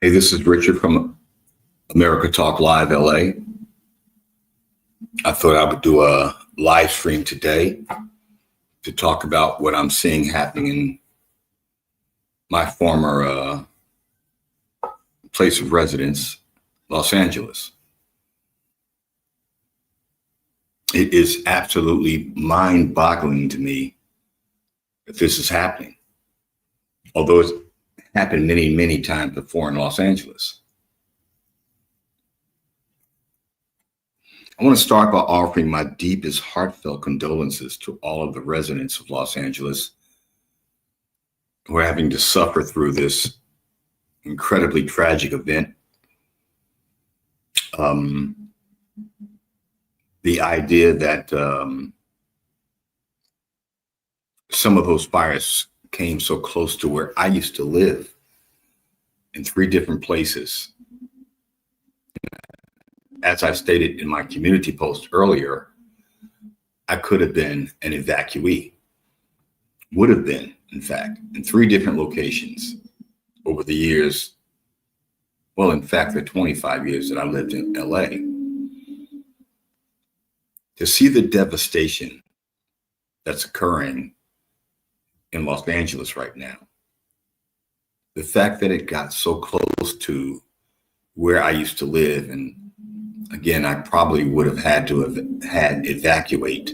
Hey, this is Richard from America Talk Live LA. I thought I would do a live stream today to talk about what I'm seeing happening in my former place of residence, Los Angeles. It is absolutely mind-boggling to me that this is happening, although it's happened many, many times before in Los Angeles. I want to start by offering my deepest heartfelt condolences to all of the residents of Los Angeles who are having to suffer through this incredibly tragic event. The idea that some of those fires came so close to where I used to live in 3 different places. As I stated in my community post earlier, I could have been an evacuee, would have been, in fact, in 3 different locations over the years. Well, in fact, the 25 years that I lived in LA. To see the devastation that's occurring in Los Angeles right now, the fact that it got so close to where I used to live, and again, I probably would have had to have had evacuate.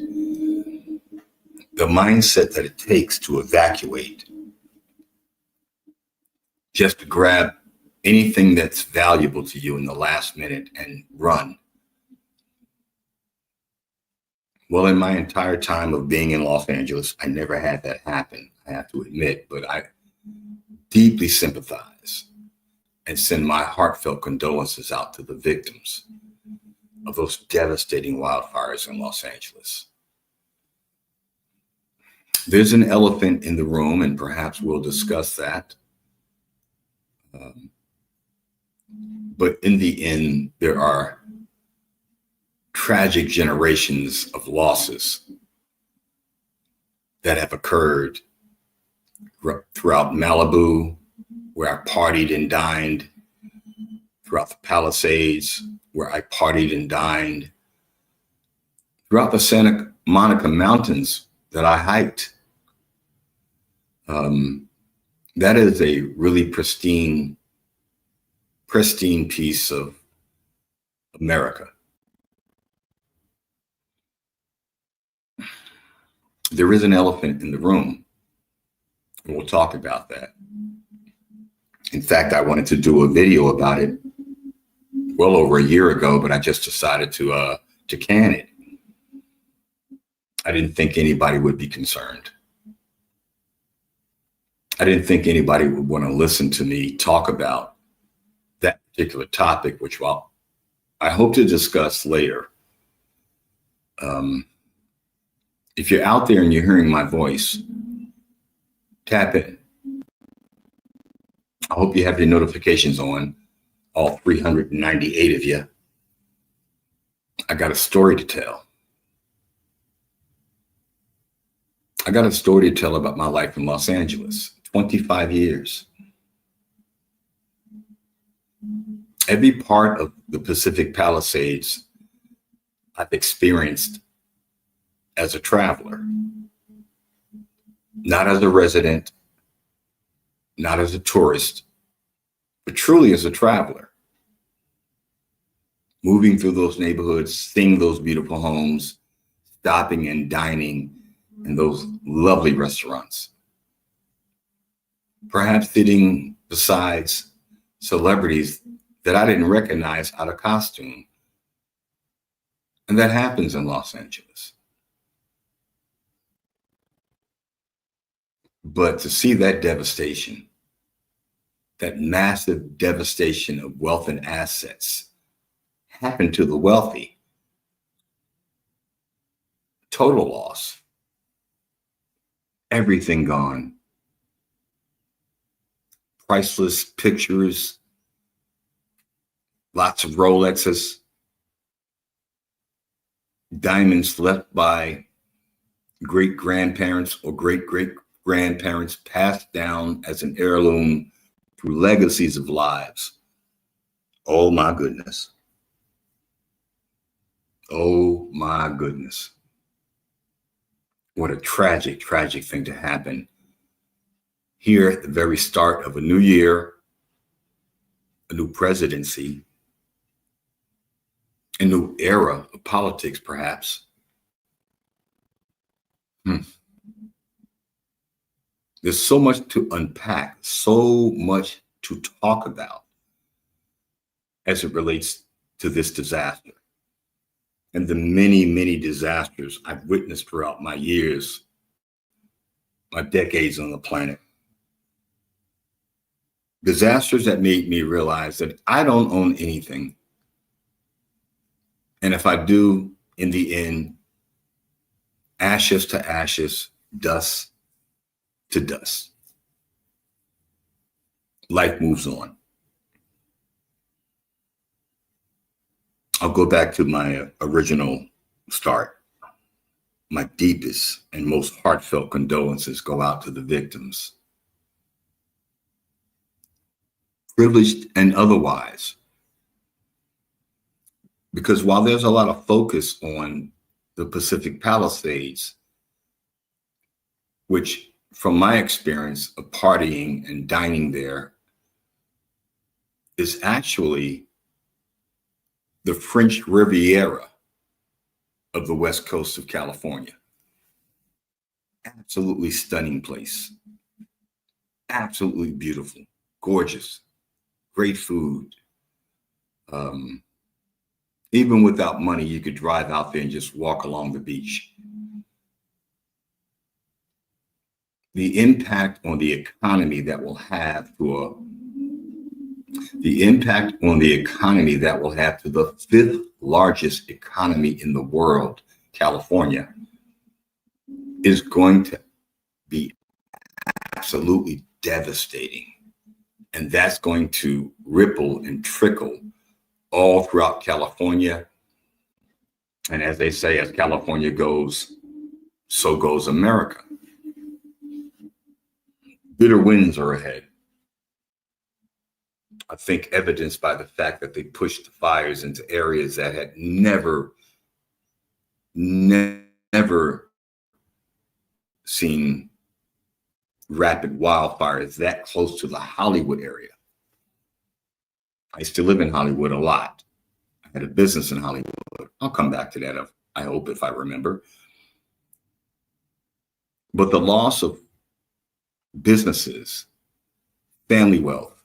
The mindset that it takes to evacuate, just to grab anything that's valuable to you in the last minute and run. Well, in my entire time of being in Los Angeles, I never had that happen, I have to admit, but I deeply sympathize and send my heartfelt condolences out to the victims of those devastating wildfires in Los Angeles. There's an elephant in the room, and perhaps we'll discuss that. But in the end, there are tragic generations of losses that have occurred throughout Malibu, where I partied and dined, throughout the Palisades, where I partied and dined, throughout the Santa Monica Mountains that I hiked. That is a really pristine piece of America. There is an elephant in the room, and we'll talk about that. In fact, I wanted to do a video about it well over a year ago, but I just decided to can it. I didn't think anybody would be concerned. I didn't think anybody would want to listen to me talk about that particular topic, which I hope to discuss later. If you're out there and you're hearing my voice, tap in. I hope you have your notifications on, all 398 of you. I got a story to tell. I got a story to tell about my life in Los Angeles, 25 years. Every part of the Pacific Palisades I've experienced as a traveler, not as a resident, not as a tourist, but truly as a traveler. Moving through those neighborhoods, seeing those beautiful homes, stopping and dining in those lovely restaurants. Perhaps sitting beside celebrities that I didn't recognize out of costume. And that happens in Los Angeles. But to see that devastation, that massive devastation of wealth and assets happen to the wealthy, total loss, everything gone, priceless pictures, lots of Rolexes, diamonds left by great-grandparents or great-great-grandparents, passed down as an heirloom through legacies of lives Oh my goodness. Oh my goodness. What a tragic, tragic thing to happen here at the very start of a new year, a new presidency, a new era of politics, perhaps. There's so much to unpack, so much to talk about as it relates to this disaster and the many, many disasters I've witnessed throughout my years, my decades on the planet. Disasters that made me realize that I don't own anything. And if I do, in the end, ashes to ashes, dust to dust. Life moves on. I'll go back to my original start. My deepest and most heartfelt condolences go out to the victims, privileged and otherwise. Because while there's a lot of focus on the Pacific Palisades, which from my experience of partying and dining there is actually the French Riviera of the West Coast of California. Absolutely stunning place. Absolutely beautiful, gorgeous, great food. Even without money, you could drive out there and just walk along the beach. The impact on the economy that will have to the fifth largest economy in the world, California, is going to be absolutely devastating. And that's going to ripple and trickle all throughout California. And as they say, as California goes, so goes America. Bitter winds are ahead. I think evidenced by the fact that they pushed the fires into areas that had never seen rapid wildfires that close to the Hollywood area. I used to live in Hollywood a lot. I had a business in Hollywood. I'll come back to that, I hope, if I remember. But the loss of businesses, family wealth,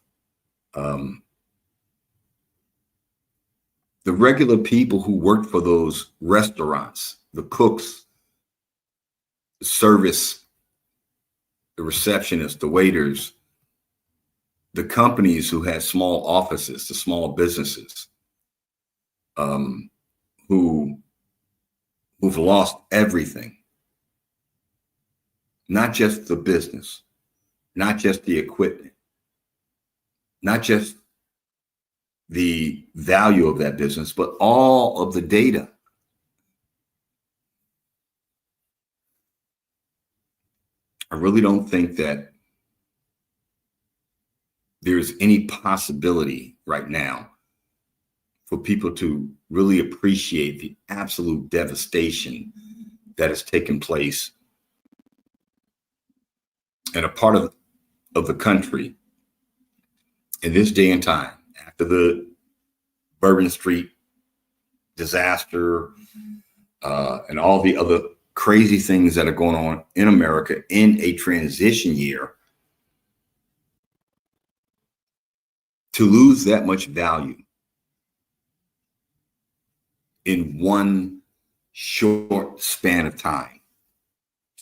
the regular people who worked for those restaurants, the cooks, the service, the receptionists, the waiters, the companies who had small offices, the small businesses, who've lost everything. Not just the business, not just the equipment, not just the value of that business, but all of the data. I really don't think that there's any possibility right now for people to really appreciate the absolute devastation that has taken place in a part of the country in this day and time, after the Bourbon Street disaster and all the other crazy things that are going on in America in a transition year. To lose that much value in one short span of time,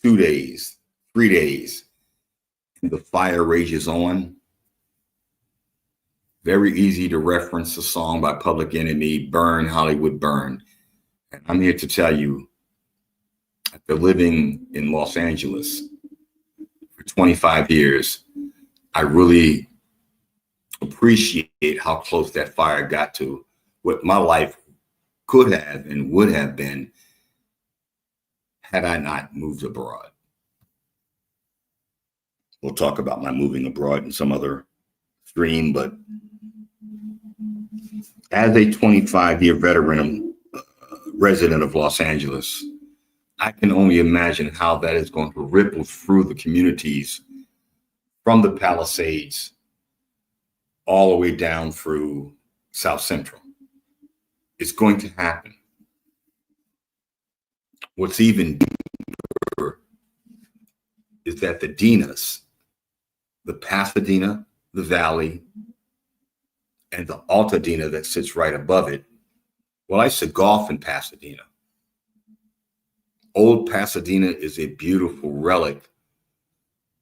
2 days, 3 days, and the fire rages on. Very easy to reference a song by Public Enemy, Burn, Hollywood, Burn. And I'm here to tell you, after living in Los Angeles for 25 years, I really appreciate how close that fire got to what my life could have and would have been had I not moved abroad. We'll talk about my moving abroad in some other stream, but As a 25-year veteran resident of Los Angeles, I can only imagine how that is going to ripple through the communities from the Palisades all the way down through South Central. It's going to happen. What's even deeper is that the Dinas, the Pasadena, the Valley, and the Altadena that sits right above it. Well, I used to golf in Pasadena. Old Pasadena is a beautiful relic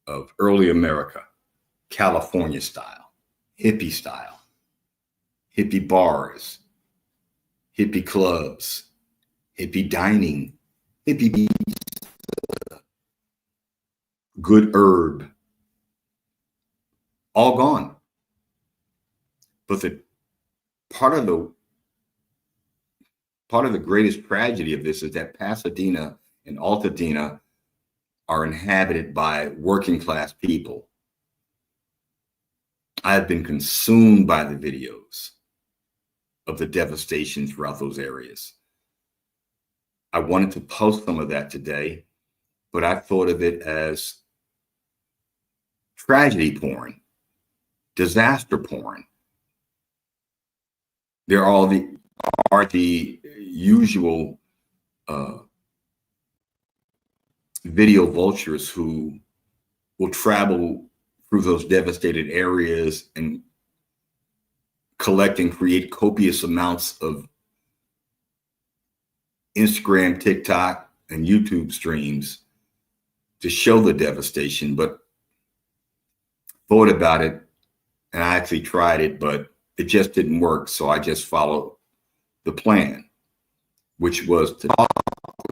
of early America, California style, hippie bars, hippie clubs, hippie dining, hippie good herb, all gone. But the part of the greatest tragedy of this is that Pasadena and Altadena are inhabited by working class people. I have been consumed by the videos of the devastation throughout those areas. I wanted to post some of that today, but I thought of it as tragedy porn, disaster porn. There are the usual video vultures who will travel through those devastated areas and collect and create copious amounts of Instagram, TikTok, and YouTube streams to show the devastation. But thought about it, and I actually tried it, but it just didn't work. So I just followed the plan, which was to talk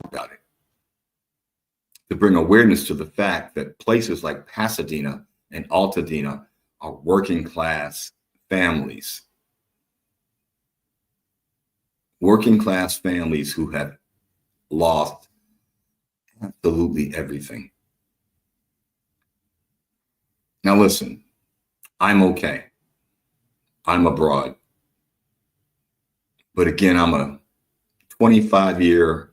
about it, to bring awareness to the fact that places like Pasadena and Altadena are working class families. Working class families who have lost absolutely everything. Now listen, I'm okay. I'm abroad. But again, I'm a 25-year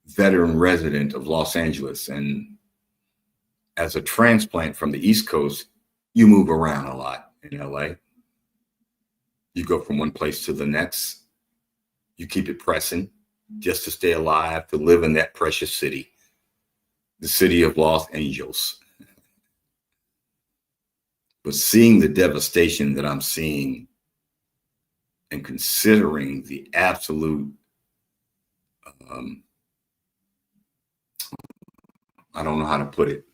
veteran resident of Los Angeles. And as a transplant from the East Coast, you move around a lot in LA. You go from one place to the next. You keep it pressing just to stay alive, to live in that precious city, the city of Los Angeles. But seeing the devastation that I'm seeing and considering the absolute, I don't know how to put it,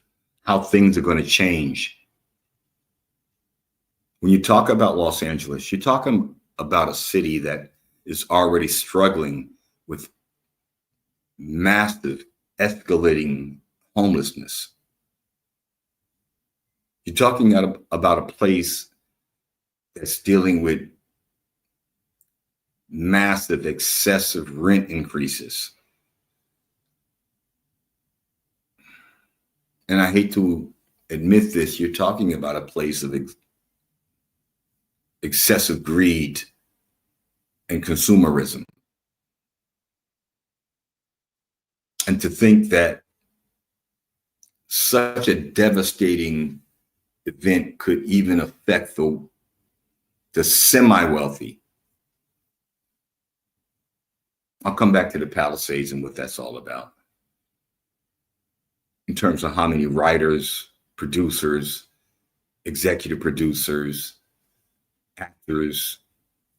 how things are going to change. When you talk about Los Angeles, you're talking about a city that is already struggling with massive escalating homelessness. You're talking about a place that's dealing with massive, excessive rent increases. And I hate to admit this, you're talking about a place of excessive greed and consumerism. And to think that such a devastating event could even affect the semi-wealthy. I'll come back to the Palisades and what that's all about. In terms of how many writers, producers, executive producers, actors,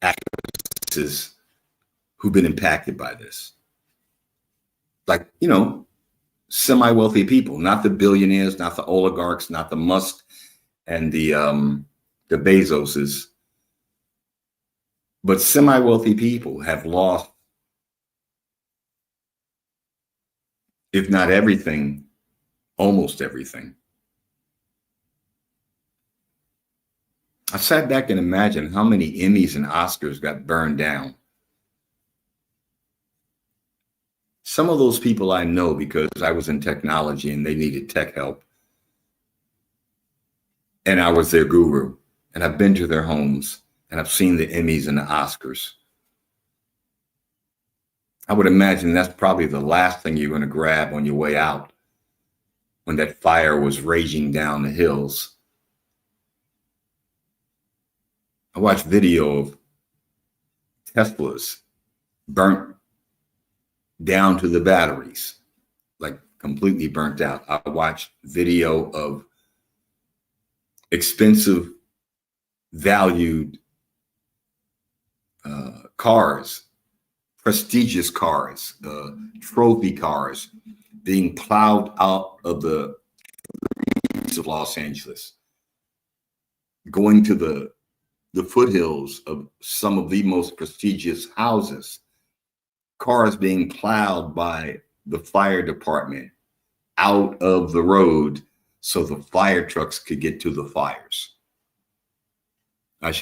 actresses who've been impacted by this. Like, you know, semi-wealthy people, not the billionaires, not the oligarchs, not the Musk and the Bezoses, but semi-wealthy people have lost, if not everything, almost everything. I sat back and imagined how many Emmys and Oscars got burned down. Some of those people I know because I was in technology and they needed tech help. And I was their guru. And I've been to their homes and I've seen the Emmys and the Oscars. I would imagine that's probably the last thing you're going to grab on your way out when that fire was raging down the hills. I watched video of Teslas burnt down to the batteries, like completely burnt out. I watched video of expensive, valued cars, prestigious cars, trophy cars being plowed out of the streets of Los Angeles, going to the foothills of some of the most prestigious houses, cars being plowed by the fire department out of the road so the fire trucks could get to the fires. Let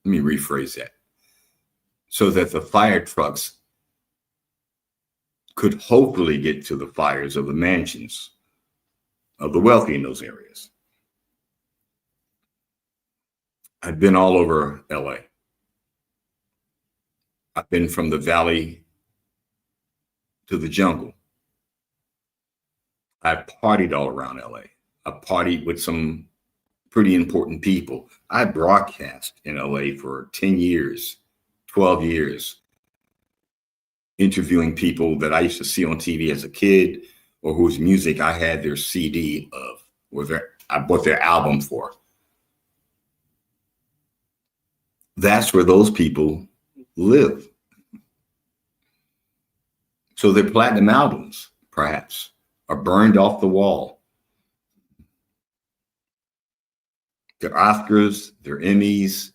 me rephrase that. So that the fire trucks could hopefully get to the fires of the mansions of the wealthy in those areas. I've been all over LA. I've been from the valley to the jungle. I've partied all around LA. I partied with some pretty important people. I broadcast in LA for 10 years, 12 years, interviewing people that I used to see on TV as a kid or whose music I had their CD of, or I bought their album for. That's where those people live. So their platinum albums, perhaps, are burned off the wall. Their Oscars, their Emmys,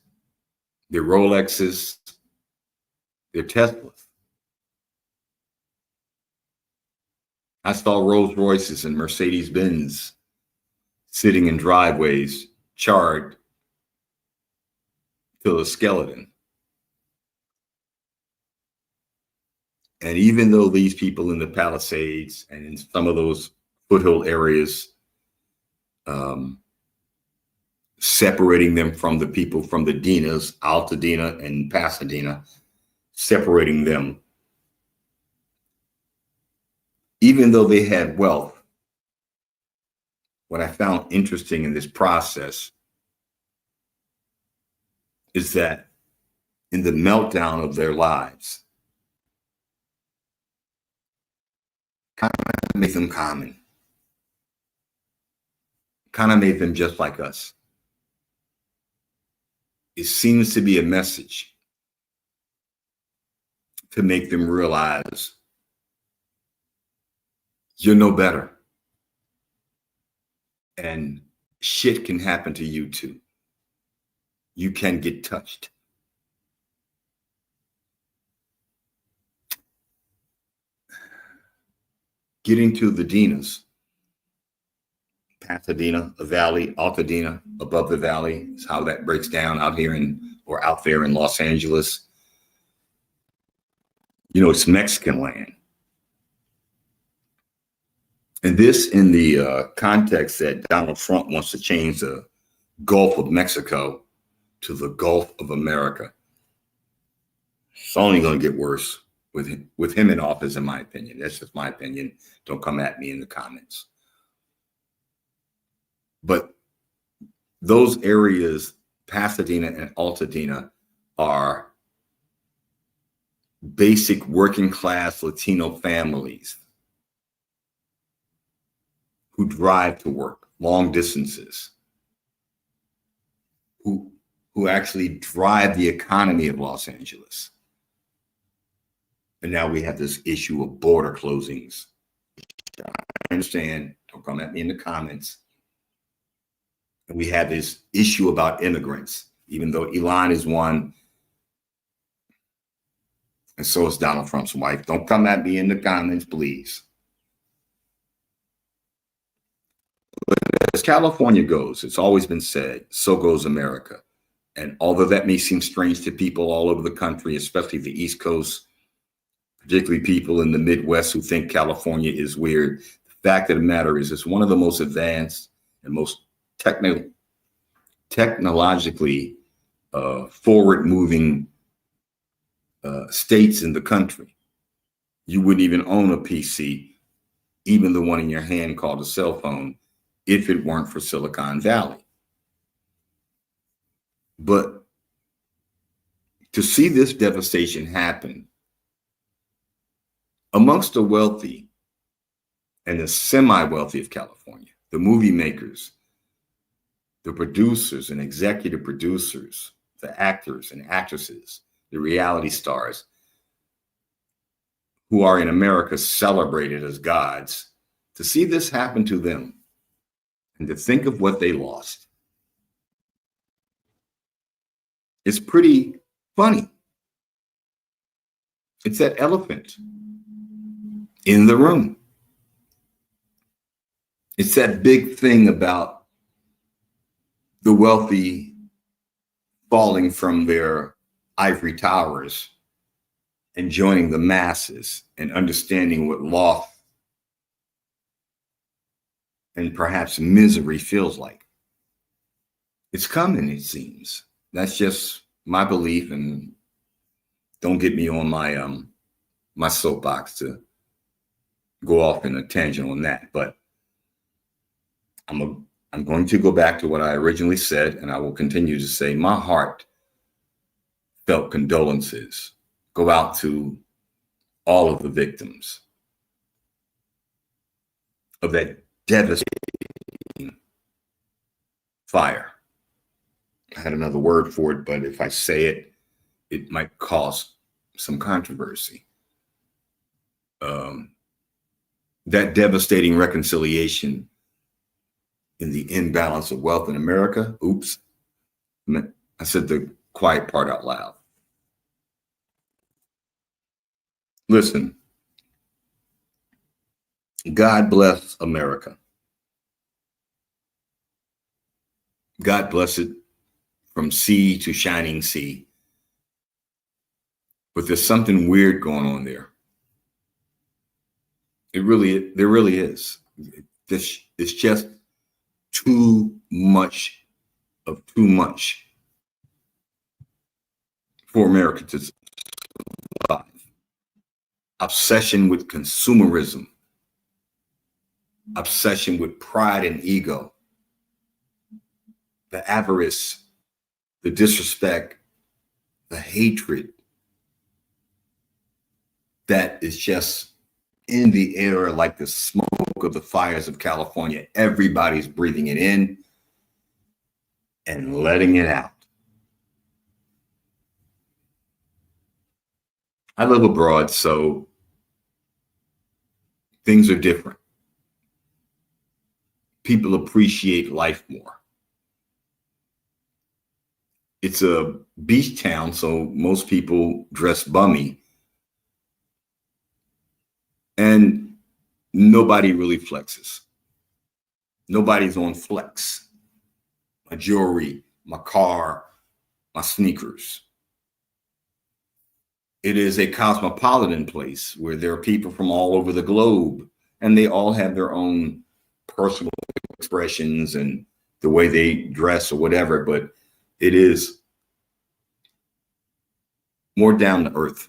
their Rolexes, their Teslas. I saw Rolls Royces and Mercedes Benz sitting in driveways, charred to a skeleton. And even though these people in the Palisades and in some of those foothill areas, separating them from the people from the Dinas, Altadena and Pasadena, separating them, even though they had wealth, what I found interesting in this process is that in the meltdown of their lives, kind of made them common, kind of made them just like us. It seems to be a message to make them realize you're no better. And shit can happen to you too. You can get touched. Getting to the Dinas, Pasadena, the valley, Altadena, above the valley is how that breaks down out here or out there in Los Angeles. You know, it's Mexican land. And this in the context that Donald Trump wants to change the Gulf of Mexico to the Gulf of America. It's only going to get worse with him in office, in my opinion. That's just my opinion. Don't come at me in the comments. But those areas, Pasadena and Altadena, are basic working class Latino families who drive to work long distances, who actually drive the economy of Los Angeles. And now we have this issue of border closings. I understand, don't come at me in the comments. And we have this issue about immigrants, even though Elon is one, and so is Donald Trump's wife. Don't come at me in the comments, please. But as California goes, it's always been said, so goes America. And although that may seem strange to people all over the country, especially the East Coast, particularly people in the Midwest who think California is weird, the fact of the matter is it's one of the most advanced and most technologically forward-moving states in the country. You wouldn't even own a PC, even the one in your hand called a cell phone, if it weren't for Silicon Valley. But to see this devastation happen amongst the wealthy and the semi-wealthy of California, the movie makers, the producers and executive producers, the actors and actresses, the reality stars who are in America celebrated as gods, to see this happen to them and to think of what they lost, it's pretty funny. It's that elephant in the room. It's that big thing about the wealthy falling from their ivory towers and joining the masses and understanding what loss and perhaps misery feels like. It's coming, it seems. That's just my belief, and don't get me on my my soapbox to go off in a tangent on that. But I'm going to go back to what I originally said, and I will continue to say my heart felt condolences go out to all of the victims of that devastating fire. I had another word for it, but if I say it, it might cause some controversy. That devastating reconciliation in the imbalance of wealth in America. Oops, I said the quiet part out loud. Listen, God bless America. God bless it from sea to shining sea. But there's something weird going on there. There really is. It's just too much of too much for America to survive. Obsession with consumerism, obsession with pride and ego, the avarice, the disrespect, the hatred that is just in the air like the smoke of the fires of California. Everybody's breathing it in and letting it out. I live abroad, so things are different. People appreciate life more. It's a beach town, so most people dress bummy. And nobody really flexes. Nobody's on flex. My jewelry, my car, my sneakers. It is a cosmopolitan place where there are people from all over the globe, and they all have their own personal expressions and the way they dress or whatever, but it is more down to earth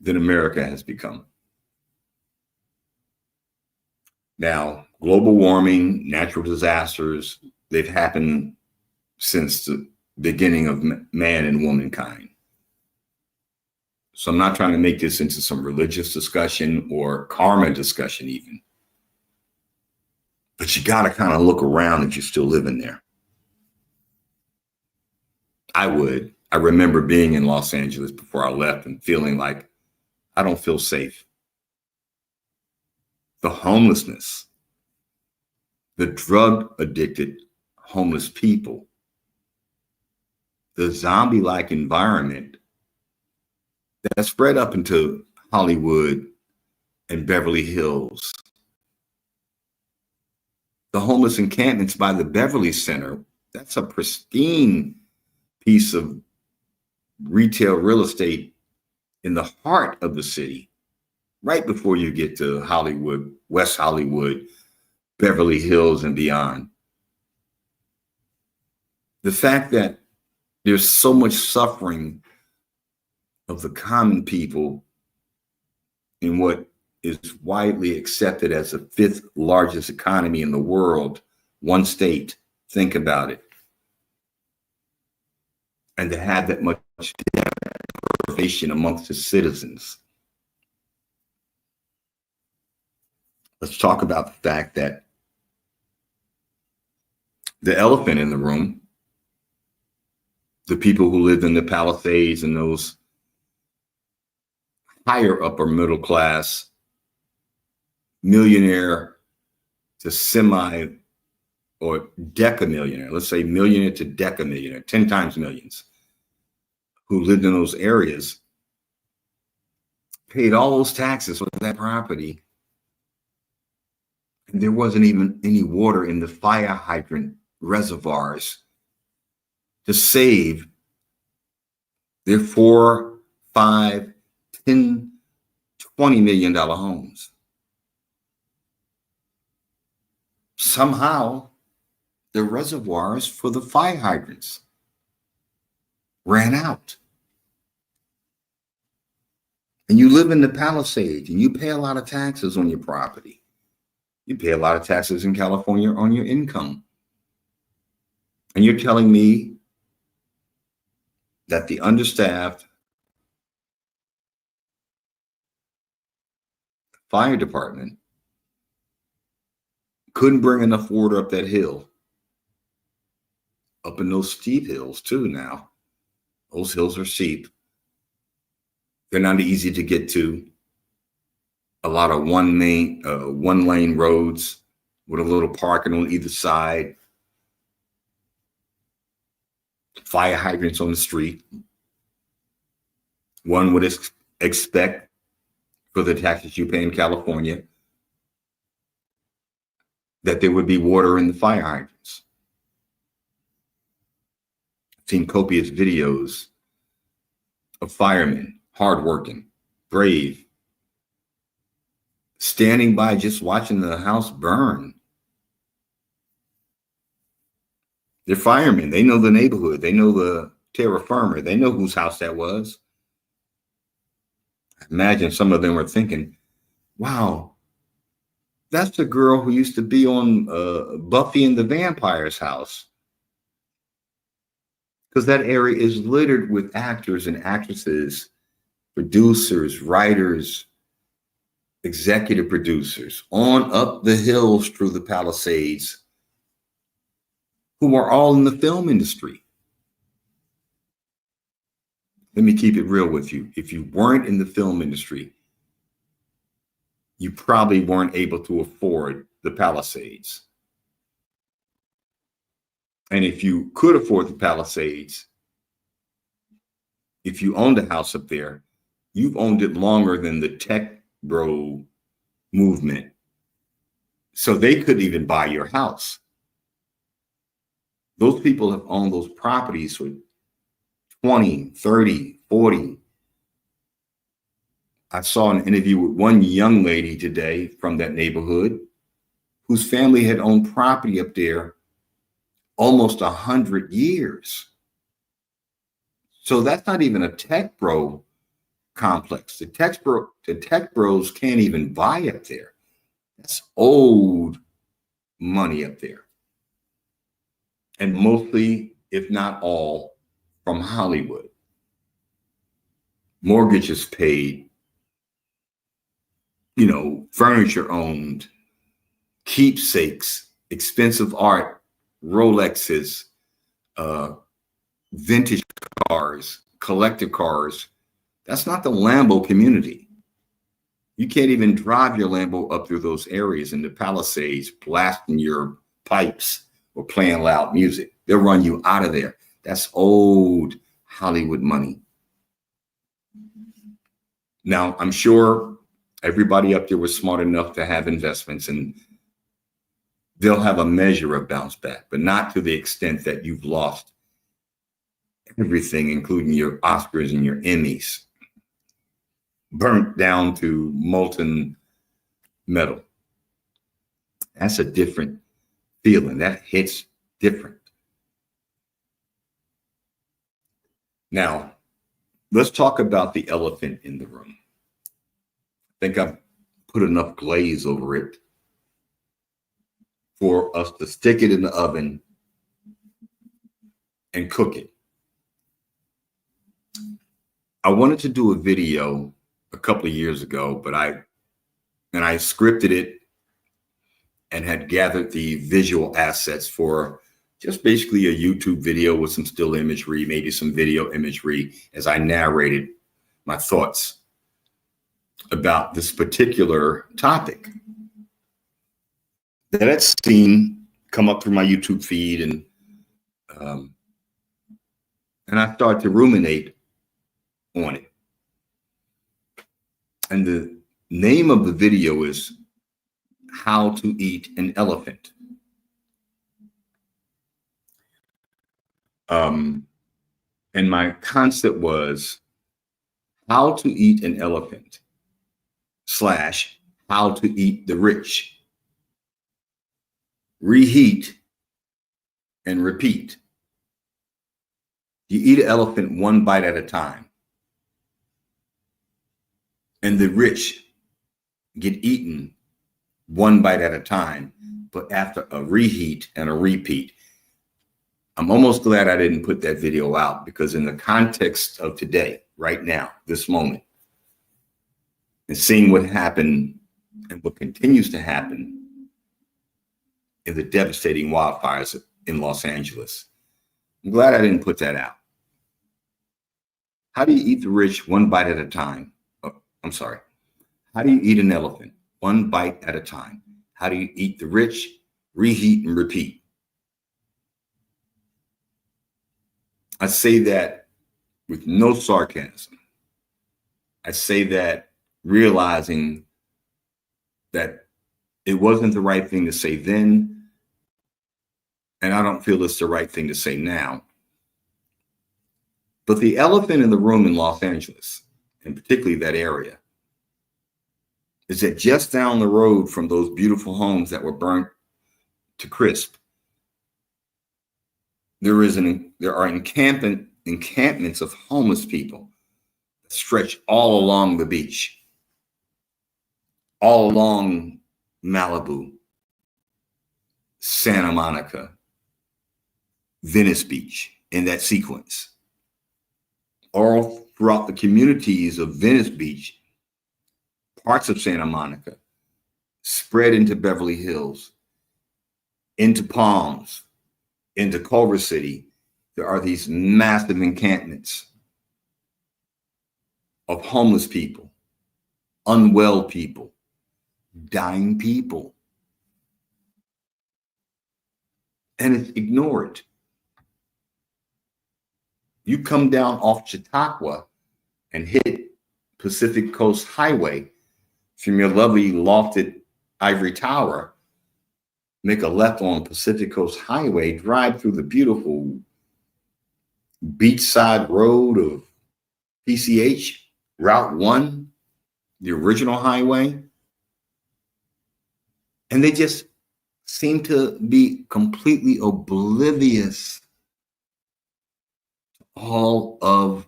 than America has become. Now, global warming, natural disasters, they've happened since the beginning of man and womankind. So I'm not trying to make this into some religious discussion or karma discussion even. But you got to kind of look around if you're still living there. I would. I remember being in Los Angeles before I left and feeling like I don't feel safe. The homelessness, the drug addicted homeless people, the zombie-like environment that spread up into Hollywood and Beverly Hills. The homeless encampments by the Beverly Center, that's a pristine piece of retail real estate in the heart of the city, right before you get to Hollywood, West Hollywood, Beverly Hills, and beyond. The fact that There's so much suffering of the common people in what is widely accepted as the fifth largest economy in the world, one state. Think about it. And to have that much deprivation amongst the citizens. Let's talk about the fact that the elephant in the room, the people who lived in the Palisades and those higher upper middle class, millionaire to semi or decamillionaire, let's say millionaire to decamillionaire, 10 times millions, who lived in those areas, paid all those taxes for that property. And there wasn't even any water in the fire hydrant reservoirs to save their 4, 5, 10, $20 million homes. Somehow, the reservoirs for the fire hydrants ran out. And you live in the Palisades and you pay a lot of taxes on your property. You pay a lot of taxes in California on your income. And you're telling me that the understaffed fire department couldn't bring enough water up that hill, up in those steep hills too now. Those hills are steep. They're not easy to get to. A lot of one lane roads with a little parking on either side. Fire hydrants on the street. One would expect for the taxes you pay in California that there would be water in the fire hydrants. I've seen copious videos of firemen, hardworking, brave, standing by just watching the house burn. They're firemen. They know the neighborhood. They know the terra firma. They know whose house that was. I imagine some of them were thinking, wow, that's the girl who used to be on Buffy and the Vampire's house. Because that area is littered with actors and actresses, producers, writers, executive producers, on up the hills through the Palisades, who are all in the film industry. Let me keep it real with you. If you weren't in the film industry, you probably weren't able to afford the Palisades. And if you could afford the Palisades, if you owned a house up there, you've owned it longer than the tech bro movement. So they couldn't even buy your house. Those people have owned those properties for 20, 30, 40. I saw an interview with one young lady today from that neighborhood whose family had owned property up there almost 100 years. So that's not even a tech bro complex. The tech bros can't even buy up there. That's old money up there. And mostly, if not all, from Hollywood. Mortgages paid, furniture owned, keepsakes, expensive art, Rolexes, vintage cars, collector cars. That's not the Lambo community. You can't even drive your Lambo up through those areas in the Palisades, blasting your pipes or playing loud music. They'll run you out of there. That's old Hollywood money. Now, I'm sure everybody up there was smart enough to have investments, and they'll have a measure of bounce back, but not to the extent that you've lost everything, including your Oscars and your Emmys, burnt down to molten metal. That's a different feeling. That hits different. Now, let's talk about the elephant in the room. I think I've put enough glaze over it for us to stick it in the oven and cook it. I wanted to do a video a couple of years ago, but I scripted it and had gathered the visual assets for just basically a YouTube video with some still imagery, maybe some video imagery as I narrated my thoughts about this particular topic that I'd seen come up through my YouTube feed, and I started to ruminate on it. And the name of the video is How to Eat an Elephant. And my concept was how to eat an elephant / how to eat the rich. Reheat and repeat. You eat an elephant one bite at a time. And the rich get eaten one bite at a time, but after a reheat and a repeat. I'm almost glad I didn't put that video out, because in the context of today, right now, this moment, and seeing what happened and what continues to happen in the devastating wildfires in Los Angeles, I'm glad I didn't put that out. How do you eat the rich one bite at a time? I'm sorry. How do you eat an elephant? One bite at a time. How do you eat the rich? Reheat and repeat. I say that with no sarcasm. I say that realizing that it wasn't the right thing to say then, and I don't feel it's the right thing to say now. But the elephant in the room in Los Angeles, and particularly that area, is that just down the road from those beautiful homes that were burnt to crisp, there are encampments of homeless people that stretch all along the beach, all along Malibu, Santa Monica, Venice Beach, in that sequence. All throughout the communities of Venice Beach, parts of Santa Monica, spread into Beverly Hills, into Palms, into Culver City, there are these massive encampments of homeless people, unwell people, dying people. And it's ignored. You come down off Chautauqua and hit Pacific Coast Highway from your lovely lofted ivory tower, make a left on Pacific Coast Highway, drive through the beautiful beachside road of PCH, Route 1, the original highway. And they just seem to be completely oblivious to all of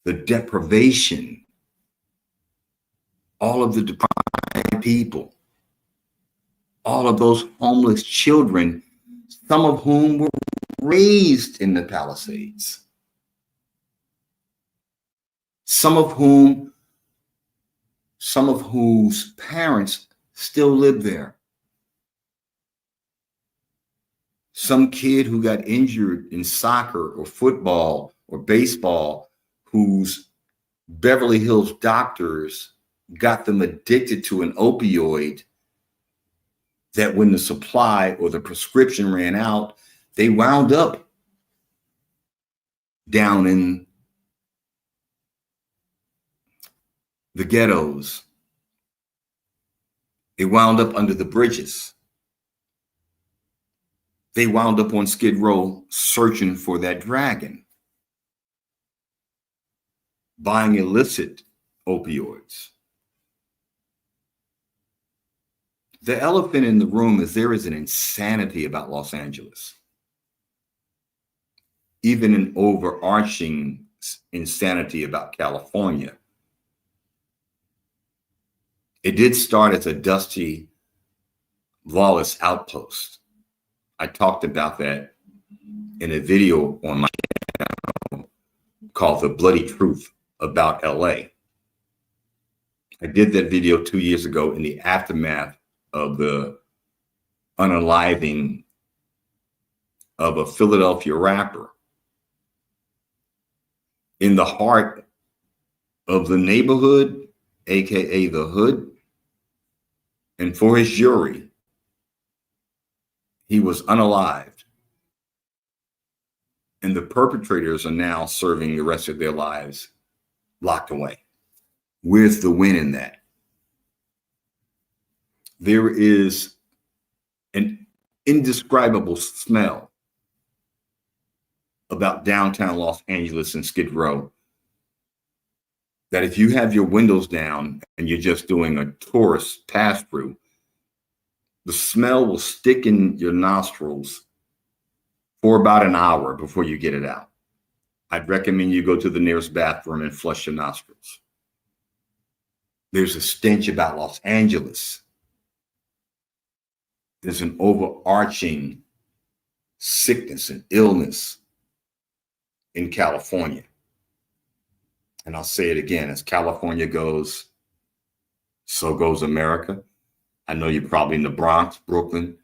the deprivation, all of the deprived people, all of those homeless children, some of whom were raised in the Palisades, some of whose parents still live there. Some kid who got injured in soccer or football or baseball, whose Beverly Hills doctors got them addicted to an opioid, that when the supply or the prescription ran out, they wound up down in the ghettos. They wound up under the bridges. They wound up on Skid Row searching for that dragon, buying illicit opioids. The elephant in the room is there is an insanity about Los Angeles. Even an overarching insanity about California. It did start as a dusty, lawless outpost. I talked about that in a video on my channel called The Bloody Truth about LA. I did that video 2 years ago in the aftermath of the unaliving of a Philadelphia rapper in the heart of the neighborhood, AKA the hood. And for his jury, he was unalived. And the perpetrators are now serving the rest of their lives locked away. Where's the win in that? There is an indescribable smell about downtown Los Angeles and Skid Row that if you have your windows down and you're just doing a tourist pass through, the smell will stick in your nostrils for about an hour before you get it out. I'd recommend you go to the nearest bathroom and flush your nostrils. There's a stench about Los Angeles. There's an overarching sickness and illness in California. And I'll say it again, as California goes, so goes America. I know you're probably in the Bronx, Brooklyn,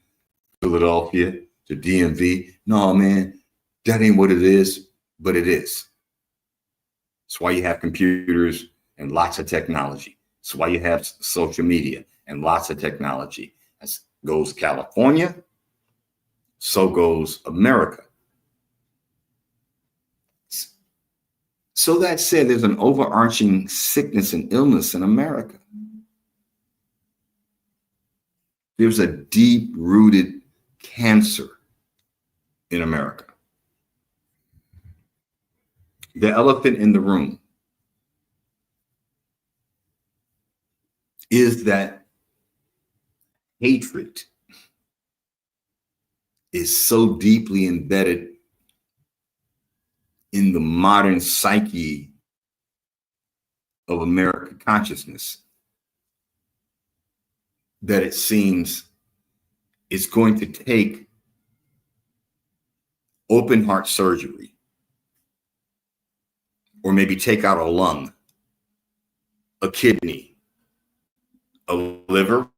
Philadelphia, the DMV. No, man, that ain't what it is, but it is. That's why you have computers and lots of technology. That's why you have social media and lots of technology. As goes California, so goes America. So that said, there's an overarching sickness and illness in America. There's a deep-rooted cancer in America. The elephant in the room is that hatred is so deeply embedded in the modern psyche of American consciousness that it seems it's going to take open heart surgery, or maybe take out a lung, a kidney, a liver,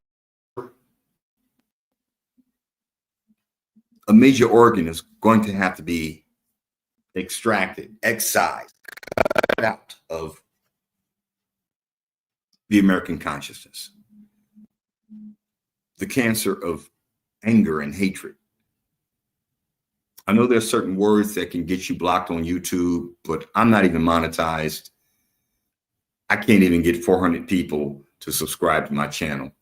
a major organ is going to have to be extracted, excised, cut out of the American consciousness. The cancer of anger and hatred. I know there's certain words that can get you blocked on YouTube, but I'm not even monetized. I can't even get 400 people to subscribe to my channel.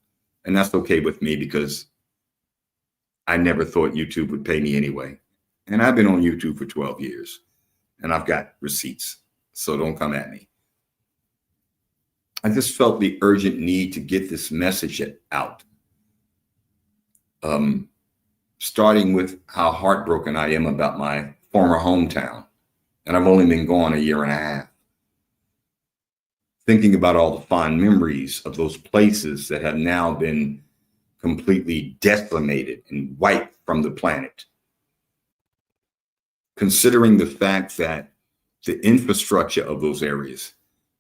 And that's okay with me because I never thought YouTube would pay me anyway. And I've been on YouTube for 12 years and I've got receipts. So don't come at me. I just felt the urgent need to get this message out. Starting with how heartbroken I am about my former hometown. And I've only been gone a year and a half. Thinking about all the fond memories of those places that have now been completely decimated and wiped from the planet. Considering the fact that the infrastructure of those areas,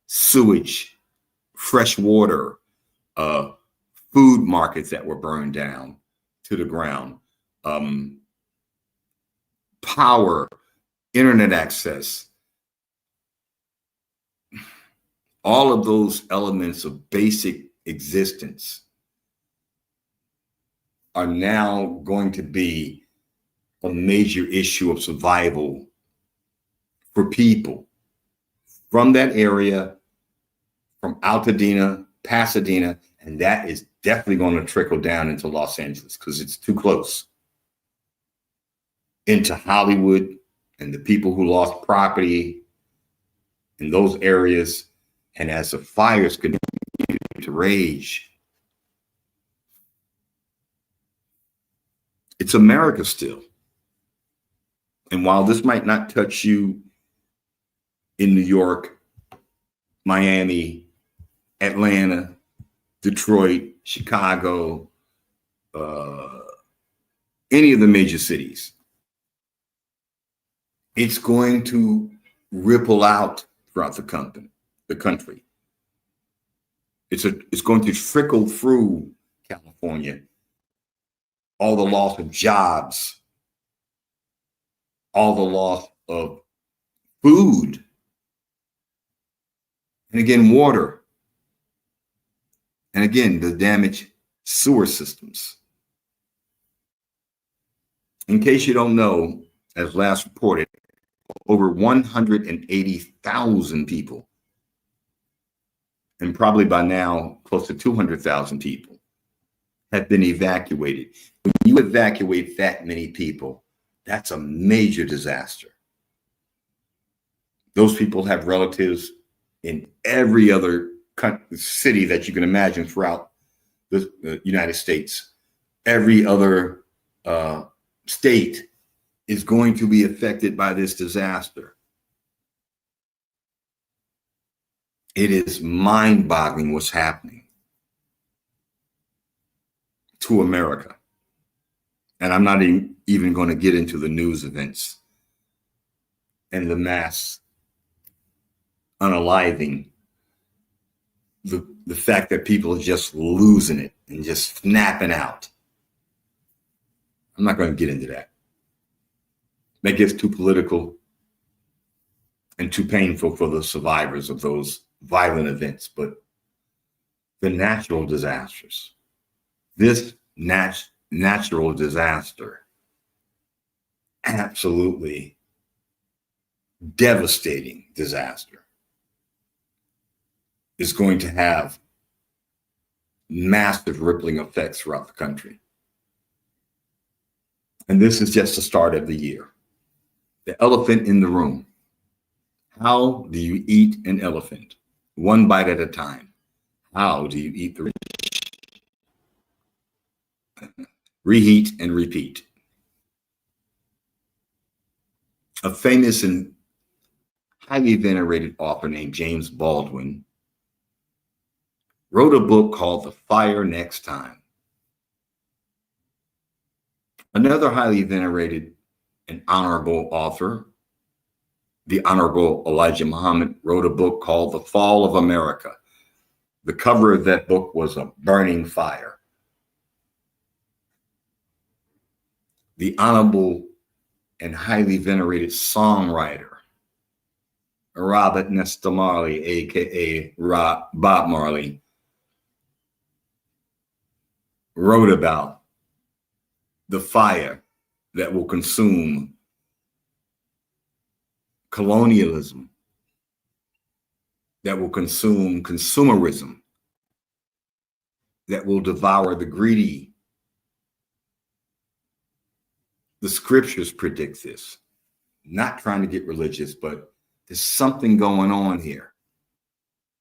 sewage, fresh water, food markets that were burned down to the ground, power, internet access, all of those elements of basic existence are now going to be a major issue of survival for people from that area, from Altadena, Pasadena, and that is definitely going to trickle down into Los Angeles because it's too close. Into Hollywood and the people who lost property in those areas. And as the fires continue to rage, it's America still. And while this might not touch you in New York, Miami, Atlanta, Detroit, Chicago, any of the major cities. It's going to ripple out throughout the country. It's going to trickle through California. All the loss of jobs, all the loss of food, and again, water, and again, the damaged sewer systems. In case you don't know, as last reported, over 180,000 people, and probably by now close to 200,000 people, have been evacuated. When you evacuate that many people, that's a major disaster. Those people have relatives in every other city that you can imagine throughout the United States. Every other state is going to be affected by this disaster. It is mind-boggling what's happening to America. And I'm not even going to get into the news events and the mass unaliving, the fact that people are just losing it and just snapping out. I'm not going to get into that. That gets too political and too painful for the survivors of those violent events. But the natural disasters, this natural disaster, absolutely devastating disaster, is going to have massive rippling effects throughout the country. And this is just the start of the year. The elephant in the room. How do you eat an elephant? One bite at a time. How do you eat the reheat and repeat? A famous and highly venerated author named James Baldwin wrote a book called The Fire Next Time. Another highly venerated and honorable author, the Honorable Elijah Muhammad, wrote a book called The Fall of America. The cover of that book was a burning fire. The honorable and highly venerated songwriter, Robert Nesta Marley, aka Bob Marley, wrote about the fire that will consume colonialism, that will consume consumerism, that will devour the greedy. The scriptures predict this. Not trying to get religious, but there's something going on here.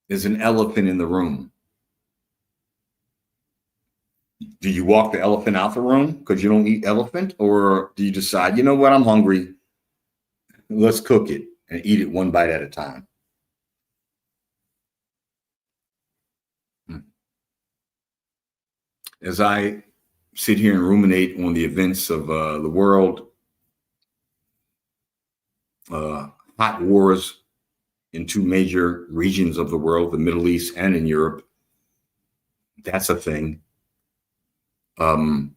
There's an elephant in the room. Do you walk the elephant out the room because you don't eat elephant? Or do you decide, you know what, I'm hungry. Let's cook it and eat it one bite at a time. As I sit here and ruminate on the events of the world, hot wars in two major regions of the world, the Middle East and in Europe, that's a thing. The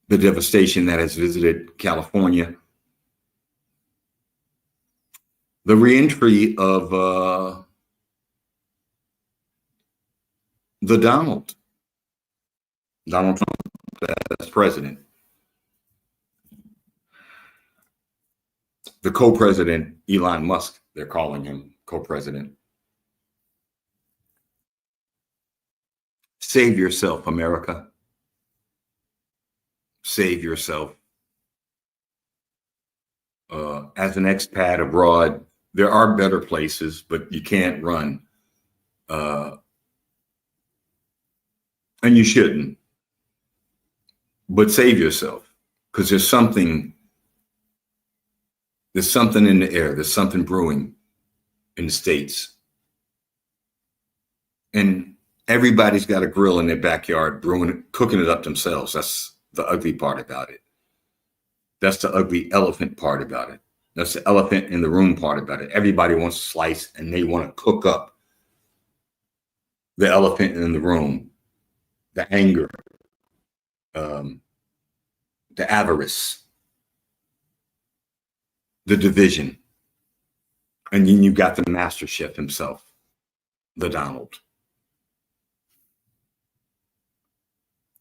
devastation that has visited California, the reentry of the Donald Trump as president, the co-president, Elon Musk, they're calling him co-president. Save yourself, America. Save yourself. As an expat abroad, there are better places, but you can't run. And you shouldn't. But save yourself, because there's something in the air. There's something brewing. in the States. And everybody's got a grill in their backyard, brewing it, cooking it up themselves. That's the ugly part about it. That's the ugly elephant part about it. That's the elephant in the room part about it. Everybody wants to slice and they want to cook up the elephant in the room, the anger, the avarice, the division. And then you got the master chef himself, the Donald.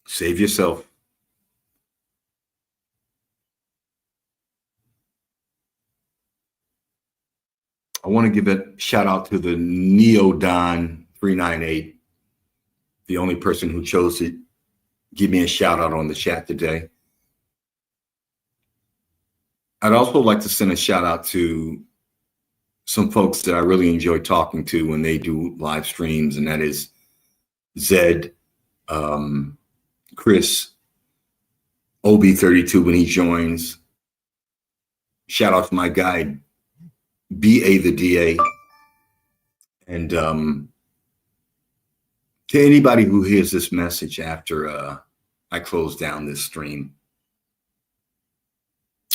Save yourself. I want to give a shout out to the Neodon 398, the only person who chose to give me a shout out on the chat today. I'd also like to send a shout out to some folks that I really enjoy talking to when they do live streams, and that is Zed, Chris, OB32 when he joins. Shout out to my guy, BA the DA, and to anybody who hears this message after I close down this stream.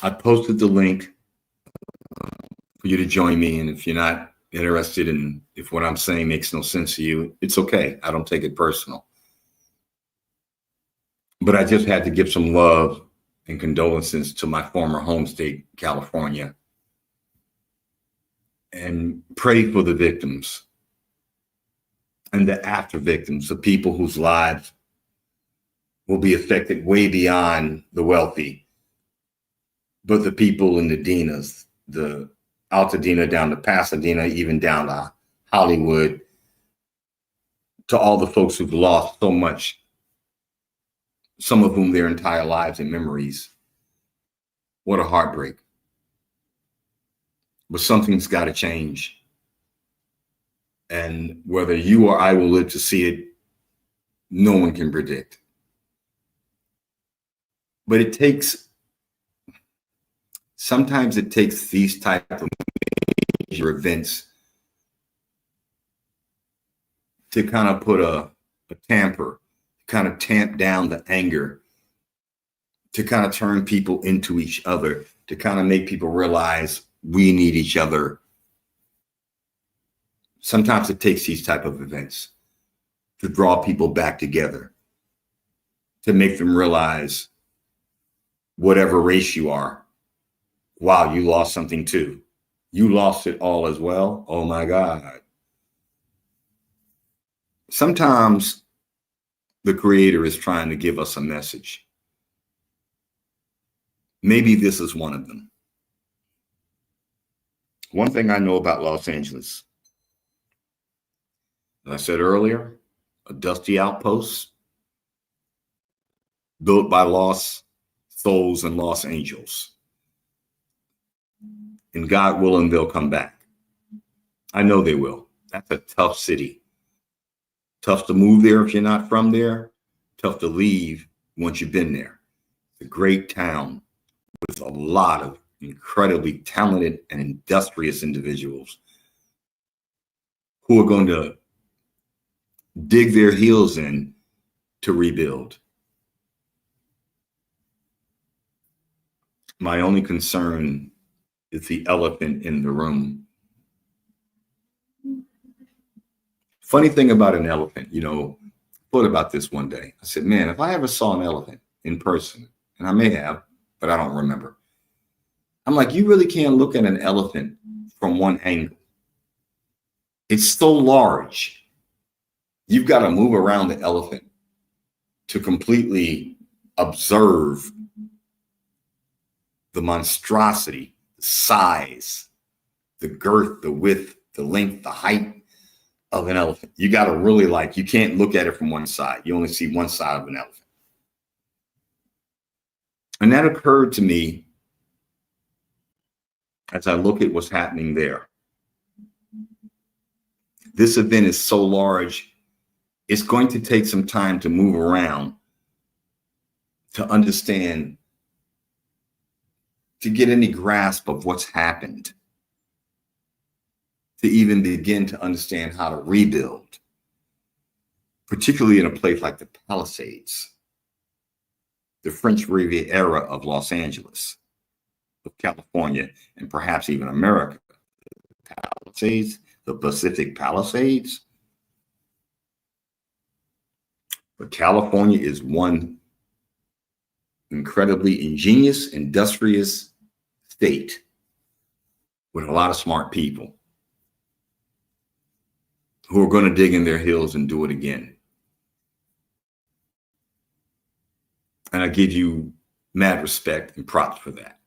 I posted the link for you to join me, and if you're not interested in, if what I'm saying makes no sense to you, it's okay. I don't take it personal. But I just had to give some love and condolences to my former home state, California, and pray for the victims and the after victims, the people whose lives will be affected way beyond the wealthy, but the people in the Dinas, the Altadena down to Pasadena, even down to Hollywood, to all the folks who've lost so much, some of whom their entire lives and memories. What a heartbreak. But something's got to change. And whether you or I will live to see it, no one can predict. But sometimes it takes these type of major events to kind of put a tamper, kind of tamp down the anger, to kind of turn people into each other, to kind of make people realize we need each other. Sometimes it takes these type of events to draw people back together, to make them realize whatever race you are, wow, you lost something too. You lost it all as well. Oh my God. Sometimes the Creator is trying to give us a message. Maybe this is one of them. One thing I know about Los Angeles, as I said earlier, a dusty outpost built by lost souls and lost angels. And God willing, they'll come back. I know they will. That's a tough city. Tough to move there if you're not from there. Tough to leave once you've been there. It's a great town with a lot of incredibly talented and industrious individuals who are going to dig their heels in to rebuild. My only concern is the elephant in the room. Funny thing about an elephant, thought about this one day. I said, man, if I ever saw an elephant in person, and I may have, but I don't remember. I'm like, you really can't look at an elephant from one angle. It's so large. You've got to move around the elephant to completely observe the monstrosity, the size, the girth, the width, the length, the height of an elephant. You got to really you can't look at it from one side. You only see one side of an elephant. And that occurred to me as I look at what's happening there. This event is so large, it's going to take some time to move around, to understand, to get any grasp of what's happened. to even begin to understand how to rebuild, particularly in a place like the Palisades, the French Riviera of Los Angeles, of California, and perhaps even America. Palisades, the Pacific Palisades. But California is one incredibly ingenious, industrious state with a lot of smart people who are going to dig in their heels and do it again. And I give you mad respect and props for that.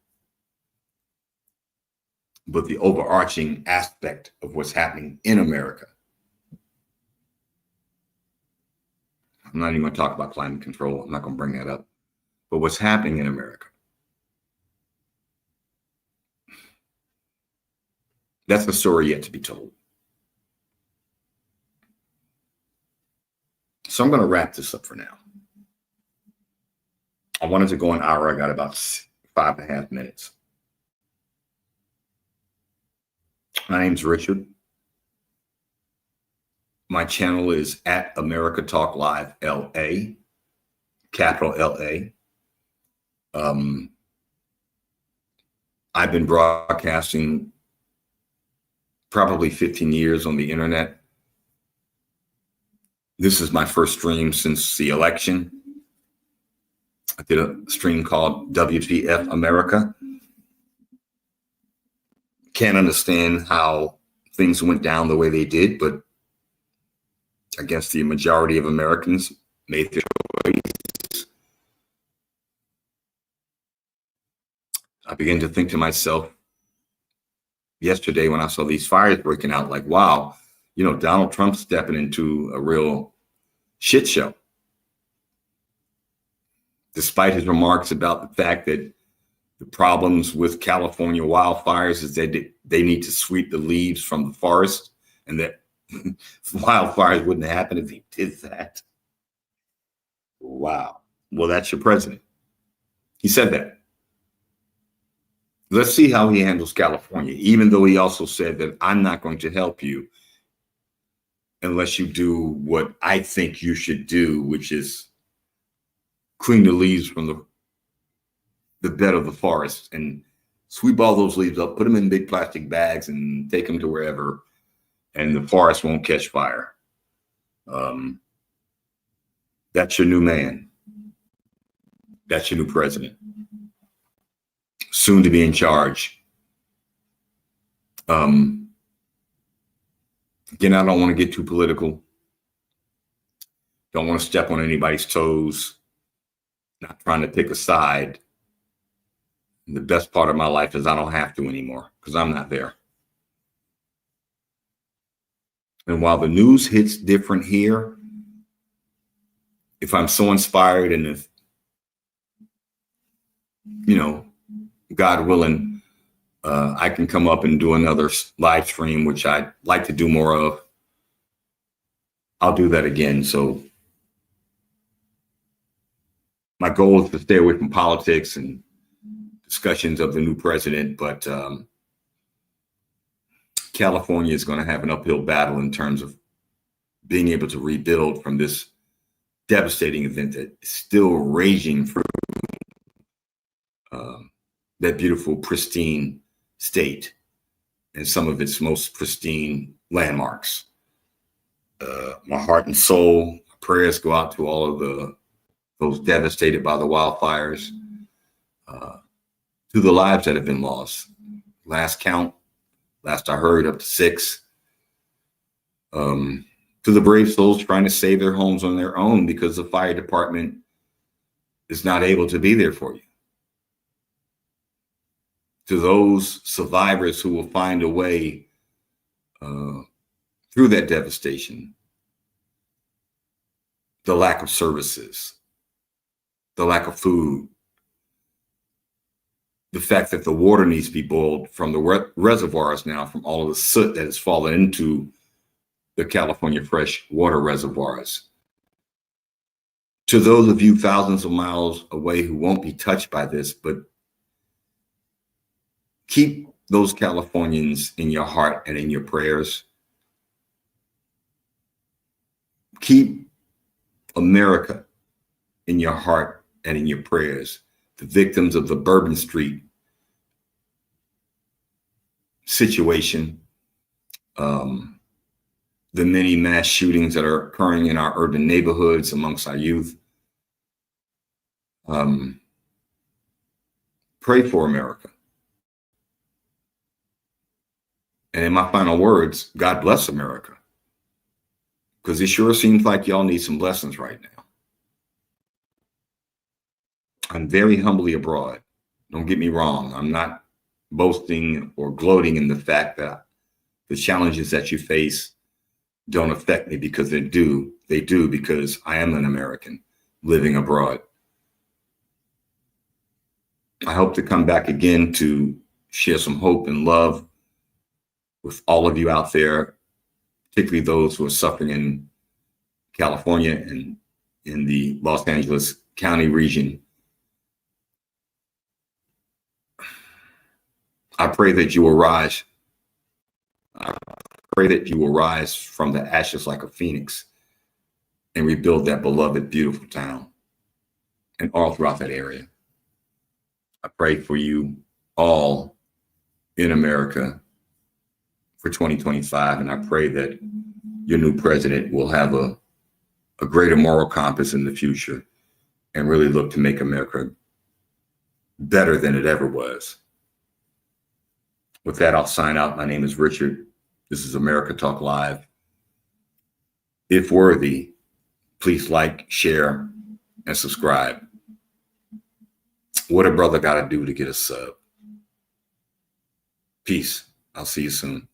But the overarching aspect of what's happening in America, I'm not even going to talk about climate control. I'm not going to bring that up. But what's happening in America, that's the story yet to be told. So I'm going to wrap this up for now. I wanted to go an hour. I got about 5.5 minutes. My name's Richard. My channel is at americatalklive LA, capital LA. I've been broadcasting probably 15 years on the internet. This is my first stream since the election. I did a stream called WTF America. Can't understand how things went down the way they did, but I guess the majority of Americans made their choice. I began to think to myself yesterday when I saw these fires breaking out, like, wow, you know, Donald Trump's stepping into a real shit show. Despite his remarks about the fact that the problems with California wildfires is that they need to sweep the leaves from the forest, and that wildfires wouldn't happen if he did that. Wow. Well, that's your president. He said that. Let's see how he handles California, even though he also said that I'm not going to help you unless you do what I think you should do, which is clean the leaves from the bed of the forest and sweep all those leaves up, put them in big plastic bags and take them to wherever, and the forest won't catch fire. That's your new man. That's your new president. Soon to be in charge. Again, I don't want to get too political. Don't want to step on anybody's toes. Not trying to pick a side. The best part of my life is I don't have to anymore because I'm not there. And while the news hits different here, if I'm so inspired and if, you know, God willing, I can come up and do another live stream, which I'd like to do more of. I'll do that again. So my goal is to stay away from politics and discussions of the new president, but California is going to have an uphill battle in terms of being able to rebuild from this devastating event that is still raging through that beautiful, pristine state and some of its most pristine landmarks. My heart and soul, prayers go out to all of those devastated by the wildfires, to the lives that have been lost. Last count, last I heard, up to 6. To the brave souls trying to save their homes on their own because the fire department is not able to be there for you. To those survivors who will find a way through that devastation, the lack of services, the lack of food, the fact that the water needs to be boiled from the reservoirs now, from all of the soot that has fallen into the California fresh water reservoirs. To those of you thousands of miles away who won't be touched by this, but keep those Californians in your heart and in your prayers. Keep America in your heart and in your prayers. The victims of the Bourbon Street situation, the many mass shootings that are occurring in our urban neighborhoods amongst our youth. Pray for America. And in my final words, God bless America. Because it sure seems like y'all need some lessons right now. I'm very humbly abroad. Don't get me wrong. I'm not boasting or gloating in the fact that the challenges that you face don't affect me, because they do. They do, because I am an American living abroad. I hope to come back again to share some hope and love with all of you out there, particularly those who are suffering in California and in the Los Angeles County region. I pray that you will rise. I pray that you will rise from the ashes like a phoenix and rebuild that beloved, beautiful town and all throughout that area. I pray for you all in America for 2025. And I pray that your new president will have a greater moral compass in the future and really look to make America better than it ever was. With that, I'll sign out. My name is Richard. This is America Talk Live. If worthy, please like, share, and subscribe. What a brother got to do to get a sub. Peace. I'll see you soon.